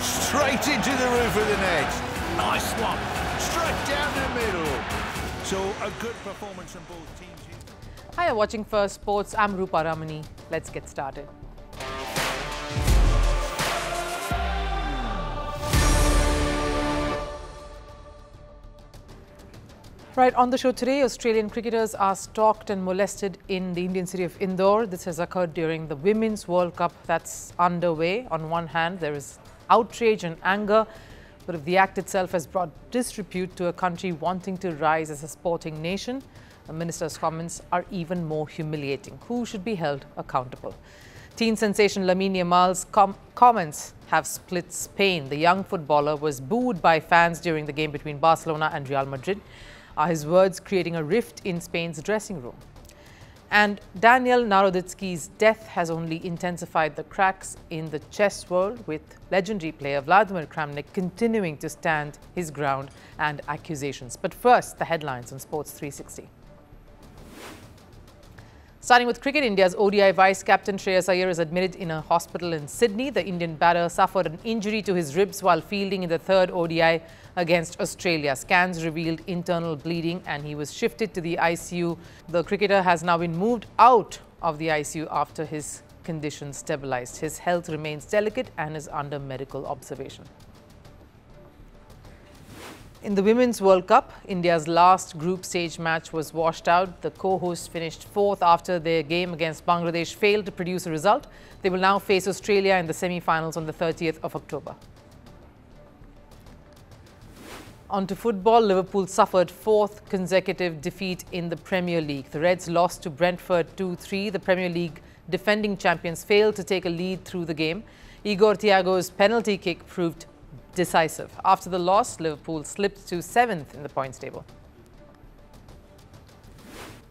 straight into the roof of the net. Nice one. Straight down the middle. So a good performance from both teams here. Hi, you're watching Firstpost. I'm Rupha Ramani. Let's get started. Right, on the show today, Australian cricketers are stalked and molested in the Indian city of Indore. This has occurred during the Women's World Cup that's underway. On one hand, there is outrage and anger, but if the act itself has brought disrepute to a country wanting to rise as a sporting nation, the minister's comments are even more humiliating. Who should be held accountable? Teen sensation Vladimir Yamal's comments have split Spain. The young footballer was booed by fans during the game between Barcelona and Real Madrid. Are his words creating a rift in Spain's dressing room? And Daniel Naroditsky's death has only intensified the cracks in the chess world, with legendary player Vladimir Kramnik continuing to stand his ground and accusations. But first, the headlines on Sports 360. Starting with cricket, India's ODI vice-captain Shreyas Iyer is admitted in a hospital in Sydney. The Indian batter suffered an injury to his ribs while fielding in the third ODI against Australia. Scans revealed internal bleeding and he was shifted to the ICU. The cricketer has now been moved out of the ICU after his condition stabilized. His health remains delicate and is under medical observation. In the Women's World Cup, India's last group stage match was washed out. The co-hosts finished fourth after their game against Bangladesh failed to produce a result. They will now face Australia in the semi-finals on the 30th of October. On to football, Liverpool suffered fourth consecutive defeat in the Premier League. The Reds lost to Brentford 2-3. The Premier League defending champions failed to take a lead through the game. Igor Thiago's penalty kick proved decisive. After the loss, Liverpool slipped to 7th in the points table.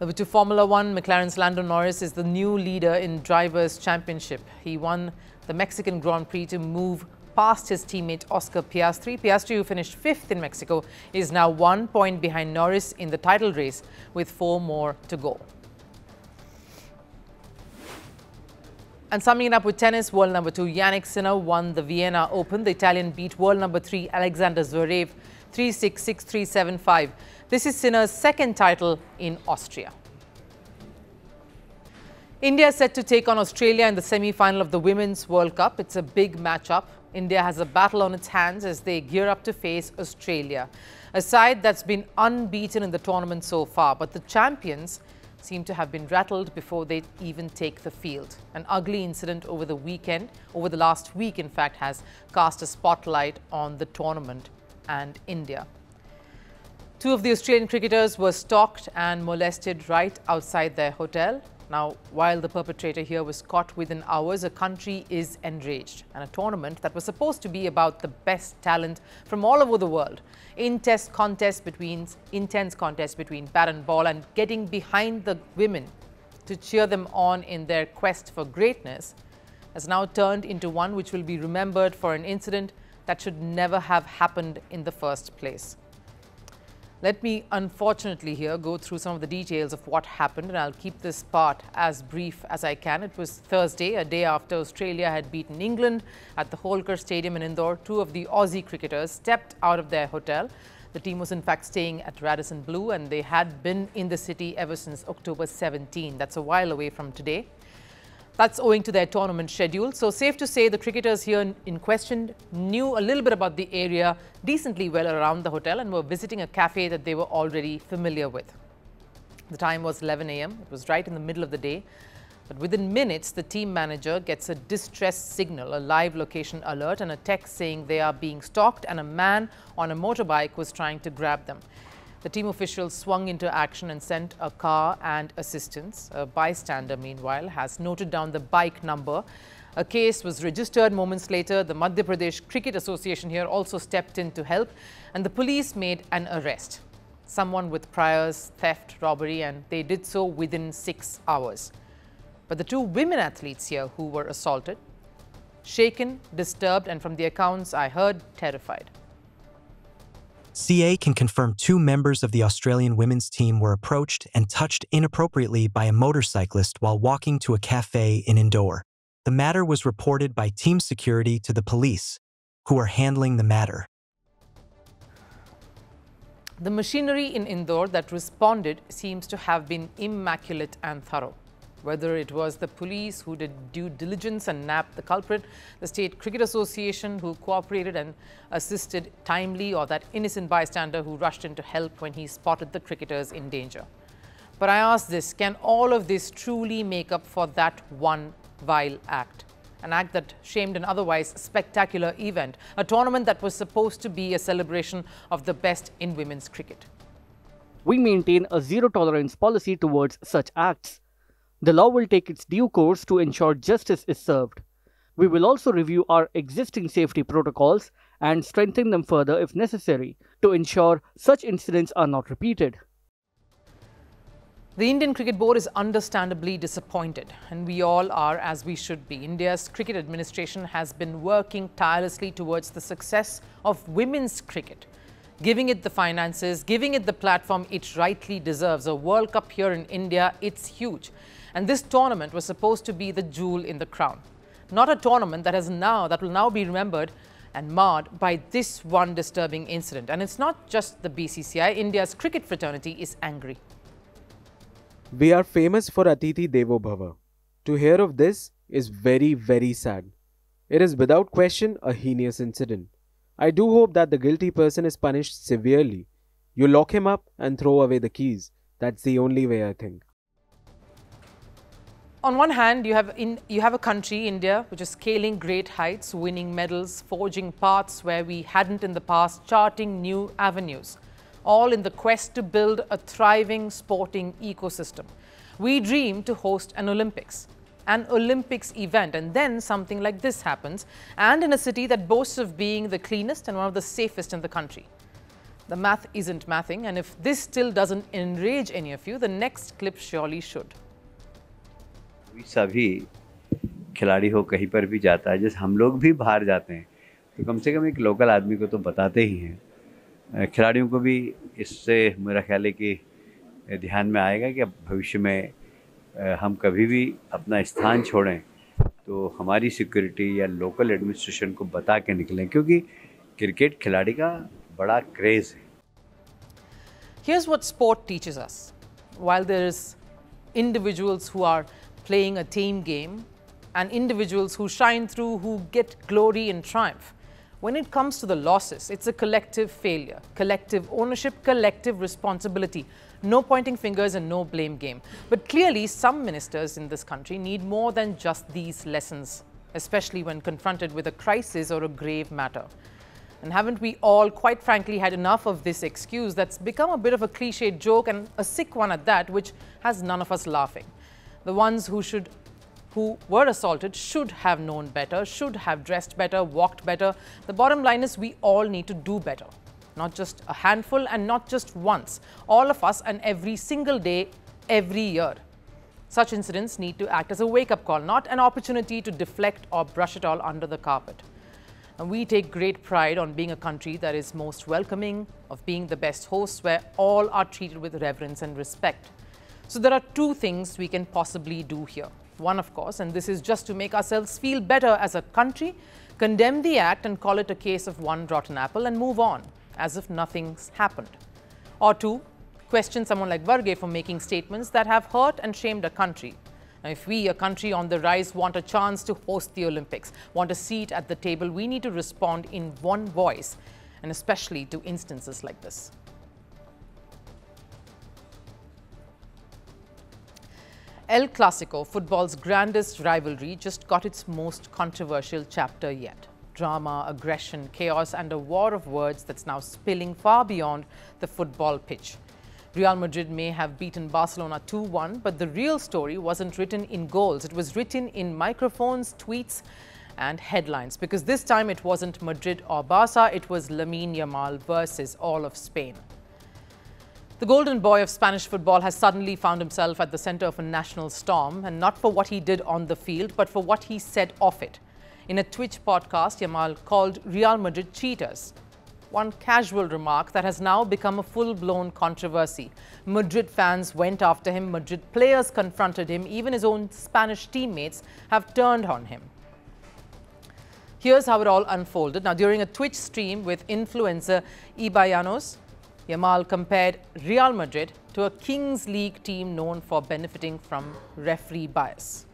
Over to Formula One, McLaren's Lando Norris is the new leader in Drivers' Championship. He won the Mexican Grand Prix to move past his teammate Oscar Piastri. Piastri, who finished 5th in Mexico, is now 1 point behind Norris in the title race with 4 more to go. And summing it up with tennis, world number 2 Jannik Sinner won the Vienna Open. The Italian beat world number 3 Alexander Zverev 3-6, 6-3, 7-5. This is Sinner's second title in Austria. India is set to take on Australia in the semi-final of the Women's World Cup. It's a big matchup. India has a battle on its hands as they gear up to face Australia, a side that's been unbeaten in the tournament so far. But the champions seem to have been rattled before they even take the field. An ugly incident over the last week, in fact, has cast a spotlight on the tournament and India. 2 of the Australian cricketers were stalked and molested right outside their hotel. Now, while the perpetrator here was caught within hours, a country is enraged. And a tournament that was supposed to be about the best talent from all over the world, intense contest between bat and ball, and getting behind the women to cheer them on in their quest for greatness, has now turned into one which will be remembered for an incident that should never have happened in the first place. Let me, unfortunately, here go through some of the details of what happened, and I'll keep this part as brief as I can. It was Thursday, a day after Australia had beaten England at the Holker Stadium in Indore. 2 of the Aussie cricketers stepped out of their hotel. The team was in fact staying at Radisson Blu, and they had been in the city ever since October 17. That's a while away from today. That's owing to their tournament schedule. So safe to say the cricketers here in question knew a little bit about the area decently well around the hotel and were visiting a cafe that they were already familiar with. The time was 11 a.m. It was right in the middle of the day. But within minutes, the team manager gets a distress signal, a live location alert, and a text saying they are being stalked and a man on a motorbike was trying to grab them. The team officials swung into action and sent a car and assistance. A bystander, meanwhile, has noted down the bike number. A case was registered moments later. The Madhya Pradesh Cricket Association here also stepped in to help, and the police made an arrest. Someone with priors, theft, robbery, and they did so within 6 hours. But the 2 women athletes here who were assaulted, shaken, disturbed, and from the accounts I heard, terrified. CA can confirm 2 members of the Australian women's team were approached and touched inappropriately by a motorcyclist while walking to a cafe in Indore. The matter was reported by team security to the police. who are handling the matter. The machinery in Indore that responded seems to have been immaculate and thorough. Whether it was the police who did due diligence and nabbed the culprit, the State Cricket Association who cooperated and assisted timely, or that innocent bystander who rushed in to help when he spotted the cricketers in danger. But I ask this, can all of this truly make up for that one vile act? An act that shamed an otherwise spectacular event, a tournament that was supposed to be a celebration of the best in women's cricket. We maintain a zero-tolerance policy towards such acts. The law will take its due course to ensure justice is served. We will also review our existing safety protocols and strengthen them further if necessary to ensure such incidents are not repeated. The Indian Cricket Board is understandably disappointed, and we all are, as we should be. India's cricket administration has been working tirelessly towards the success of women's cricket, giving it the finances, giving it the platform it rightly deserves. A World Cup here in India, it's huge. And this tournament was supposed to be the jewel in the crown. Not a tournament that will now be remembered and marred by this one disturbing incident. And it's not just the BCCI. India's cricket fraternity is angry. We are famous for Atithi Devo Bhava. To hear of this is very, very sad. It is without question a heinous incident. I do hope that the guilty person is punished severely. You lock him up and throw away the keys. That's the only way, I think. On one hand, you have a country, India, which is scaling great heights, winning medals, forging paths where we hadn't in the past, charting new avenues, all in the quest to build a thriving sporting ecosystem. We dream to host an Olympics event, and then something like this happens, and in a city that boasts of being the cleanest and one of the safest in the country. The math isn't mathing, and if this still doesn't enrage any of you, the next clip surely should. सभी खिलाड़ी हो कहीं पर भी जाता है, जैसे हम लोग भी बाहर जाते हैं, तो कम से कम एक लोकल आदमी को तो बताते ही हैं। खिलाड़ियों को भी इससे मेरा ख्याल है कि ध्यान में आएगा कि अब भविष्य में हम कभी भी अपना स्थान छोड़ें तो हमारी सिक्योरिटी या लोकल एडमिनिस्ट्रेशन को बता के निकलें, क्योंकि क्रिकेट खिलाड़ी का बड़ा क्रेज़ है। Here's what sport teaches us. While there is individuals who are playing a team game and individuals who shine through, who get glory and triumph, when it comes to the losses, it's a collective failure, collective ownership, collective responsibility. No pointing fingers and no blame game. But clearly, some ministers in this country need more than just these lessons, especially when confronted with a crisis or a grave matter. And haven't we all, quite frankly, had enough of this excuse that's become a bit of a cliched joke, and a sick one at that, which has none of us laughing? The ones who were assaulted should have known better, should have dressed better, walked better. The bottom line is we all need to do better. Not just a handful and not just once. All of us, and every single day, every year. Such incidents need to act as a wake-up call, not an opportunity to deflect or brush it all under the carpet. And we take great pride on being a country that is most welcoming, of being the best hosts, where all are treated with reverence and respect. So there are two things we can possibly do here. One, of course, and this is just to make ourselves feel better as a country, condemn the act and call it a case of one rotten apple and move on, as if nothing's happened. Or two, question someone like Varghese for making statements that have hurt and shamed a country. Now, if we, a country on the rise, want a chance to host the Olympics, want a seat at the table, we need to respond in one voice, and especially to instances like this. El Clasico, football's grandest rivalry, just got its most controversial chapter yet. Drama, aggression, chaos, and a war of words that's now spilling far beyond the football pitch. Real Madrid may have beaten Barcelona 2-1, but the real story wasn't written in goals. It was written in microphones, tweets, and headlines. Because this time it wasn't Madrid or Barca, it was Lamine Yamal versus all of Spain. The golden boy of Spanish football has suddenly found himself at the center of a national storm, and not for what he did on the field, but for what he said off it. In a Twitch podcast, Yamal called Real Madrid cheaters. One casual remark that has now become a full-blown controversy. Madrid fans went after him, Madrid players confronted him, even his own Spanish teammates have turned on him. Here's how it all unfolded. Now, during a Twitch stream with influencer Ibayanos, Yamal compared Real Madrid to a Kings League team known for benefiting from referee bias.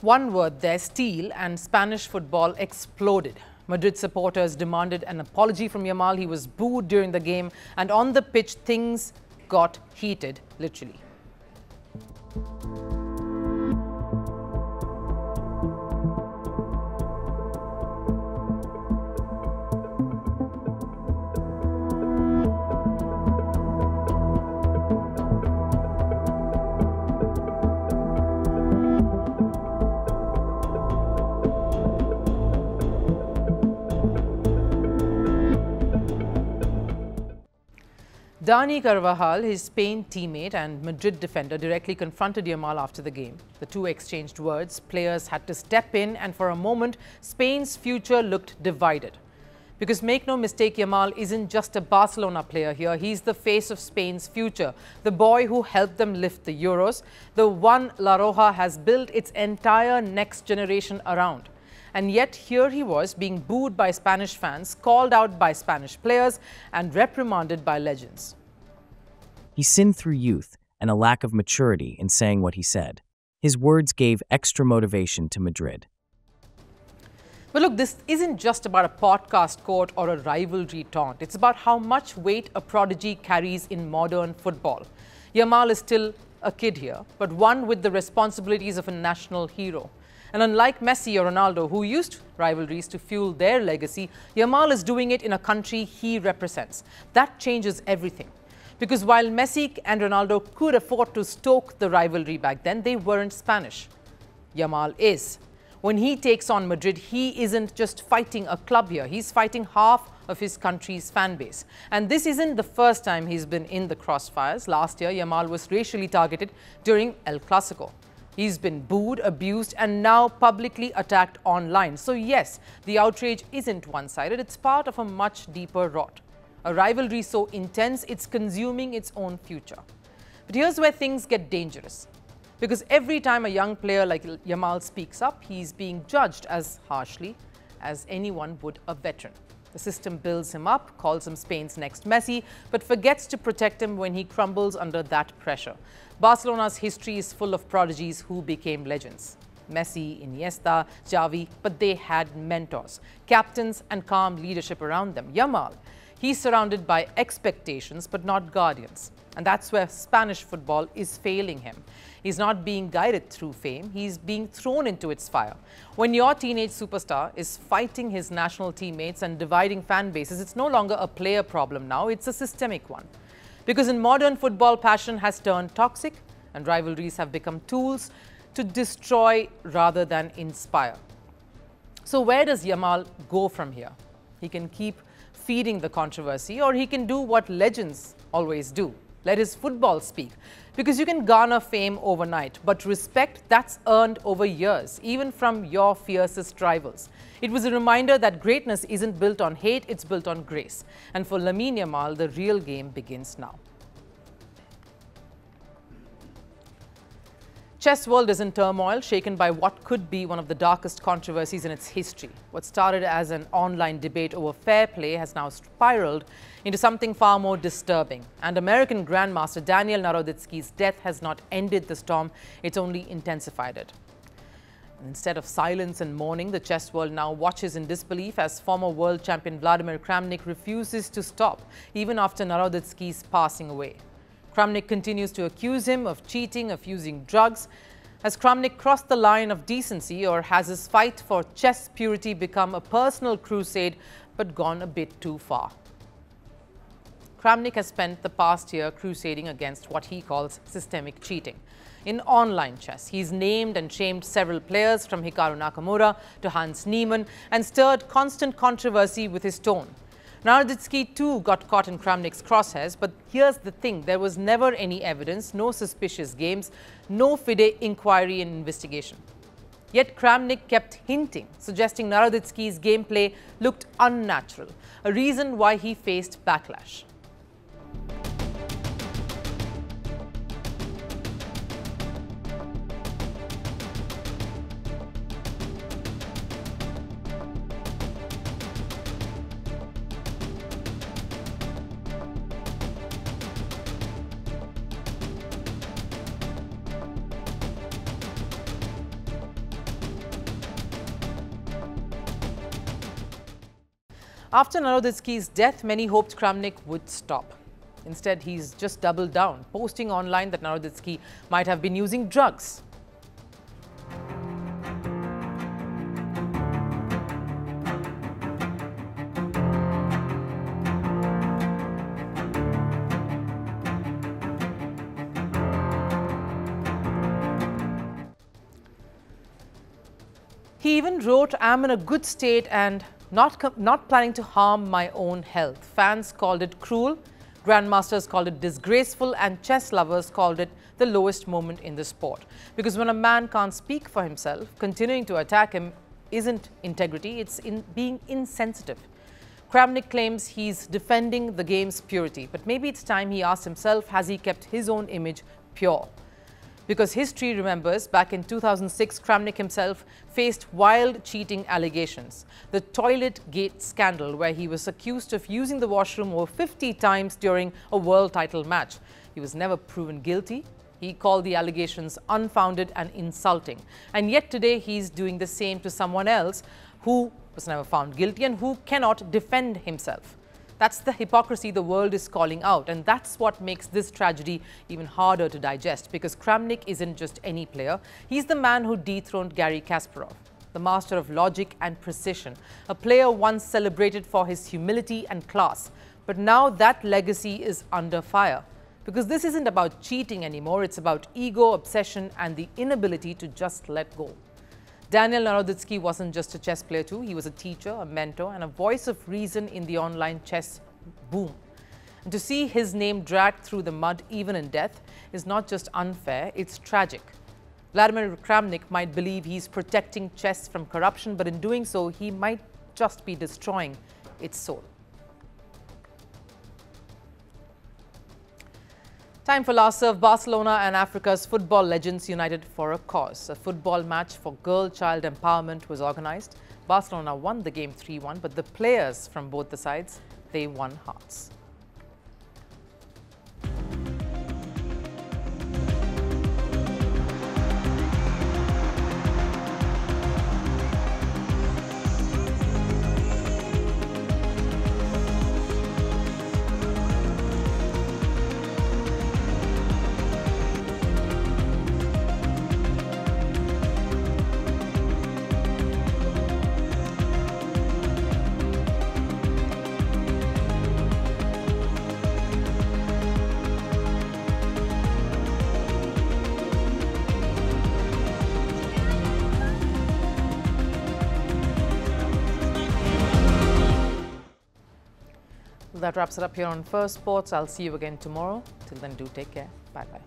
One word there, steal, and Spanish football exploded. Madrid supporters demanded an apology from Yamal. He was booed during the game, and on the pitch, things got heated, literally. Dani Carvajal, his Spain teammate and Madrid defender, directly confronted Yamal after the game. The two exchanged words. Players had to step in, and for a moment, Spain's future looked divided. Because make no mistake, Yamal isn't just a Barcelona player here. He's the face of Spain's future, the boy who helped them lift the Euros, the one La Roja has built its entire next generation around. And yet here he was being booed by Spanish fans, called out by Spanish players and reprimanded by legends. He sinned through youth and a lack of maturity in saying what he said. His words gave extra motivation to Madrid. But look, this isn't just about a podcast quote or a rivalry taunt. It's about how much weight a prodigy carries in modern football. Yamal is still a kid here, but one with the responsibilities of a national hero. And unlike Messi or Ronaldo, who used rivalries to fuel their legacy, Yamal is doing it in a country he represents. That changes everything. Because while Messi and Ronaldo could afford to stoke the rivalry back then, they weren't Spanish. Yamal is. When he takes on Madrid, he isn't just fighting a club here. He's fighting half of his country's fan base. And this isn't the first time he's been in the crossfires. Last year, Yamal was racially targeted during El Clasico. He's been booed, abused, and now publicly attacked online. So yes, the outrage isn't one-sided. It's part of a much deeper rot. A rivalry so intense, it's consuming its own future. But here's where things get dangerous. Because every time a young player like Yamal speaks up, he's being judged as harshly as anyone would a veteran. The system builds him up, calls him Spain's next Messi, but forgets to protect him when he crumbles under that pressure. Barcelona's history is full of prodigies who became legends. Messi, Iniesta, Xavi, but they had mentors, captains and calm leadership around them. Yamal, he's surrounded by expectations but not guardians. And that's where Spanish football is failing him. He's not being guided through fame, he's being thrown into its fire. When your teenage superstar is fighting his national teammates and dividing fan bases, it's no longer a player problem now, it's a systemic one. Because in modern football, passion has turned toxic and rivalries have become tools to destroy rather than inspire. So where does Yamal go from here? He can keep feeding the controversy, or he can do what legends always do. Let his football speak. Because you can garner fame overnight, but respect, that's earned over years, even from your fiercest rivals. It was a reminder that greatness isn't built on hate, it's built on grace. And for Lamine Yamal, the real game begins now. Chess world is in turmoil, shaken by what could be one of the darkest controversies in its history. What started as an online debate over fair play has now spiraled into something far more disturbing. And American Grandmaster Daniel Naroditsky's death has not ended the storm, it's only intensified it. And instead of silence and mourning, the chess world now watches in disbelief as former world champion Vladimir Kramnik refuses to stop, even after Naroditsky's passing away. Kramnik continues to accuse him of cheating, of using drugs. Has Kramnik crossed the line of decency, or has his fight for chess purity become a personal crusade but gone a bit too far? Kramnik has spent the past year crusading against what he calls systemic cheating. In online chess, he's named and shamed several players from Hikaru Nakamura to Hans Niemann and stirred constant controversy with his tone. Naroditsky too got caught in Kramnik's crosshairs, but here's the thing, there was never any evidence, no suspicious games, no fide inquiry and investigation. Yet Kramnik kept hinting, suggesting Naroditsky's gameplay looked unnatural, a reason why he faced backlash. After Naroditsky's death, many hoped Kramnik would stop. Instead, he's just doubled down, posting online that Naroditsky might have been using drugs. He even wrote, "I'm in a good state and not planning to harm my own health." Fans called it cruel, grandmasters called it disgraceful, and chess lovers called it the lowest moment in the sport. Because when a man can't speak for himself, continuing to attack him isn't integrity, it's in being insensitive. Kramnik claims he's defending the game's purity, but maybe it's time he asks himself, has he kept his own image pure? Because history remembers, back in 2006, Kramnik himself faced wild cheating allegations. The Toilet Gate scandal, where he was accused of using the washroom over 50 times during a world title match. He was never proven guilty. He called the allegations unfounded and insulting. And yet today he's doing the same to someone else who was never found guilty and who cannot defend himself. That's the hypocrisy the world is calling out, and that's what makes this tragedy even harder to digest, because Kramnik isn't just any player. He's the man who dethroned Garry Kasparov, the master of logic and precision, a player once celebrated for his humility and class. But now that legacy is under fire, because this isn't about cheating anymore, it's about ego, obsession, and the inability to just let go. Daniel Naroditsky wasn't just a chess player too, he was a teacher, a mentor, and a voice of reason in the online chess boom. And to see his name dragged through the mud even in death is not just unfair, it's tragic. Vladimir Kramnik might believe he's protecting chess from corruption, but in doing so, he might just be destroying its soul. Time for last serve. Barcelona and Africa's football legends united for a cause. A football match for girl-child empowerment was organized. Barcelona won the game 3-1, but the players from both the sides, they won hearts. That wraps it up here on Firstpost. I'll see you again tomorrow. Till then, do take care. Bye-bye.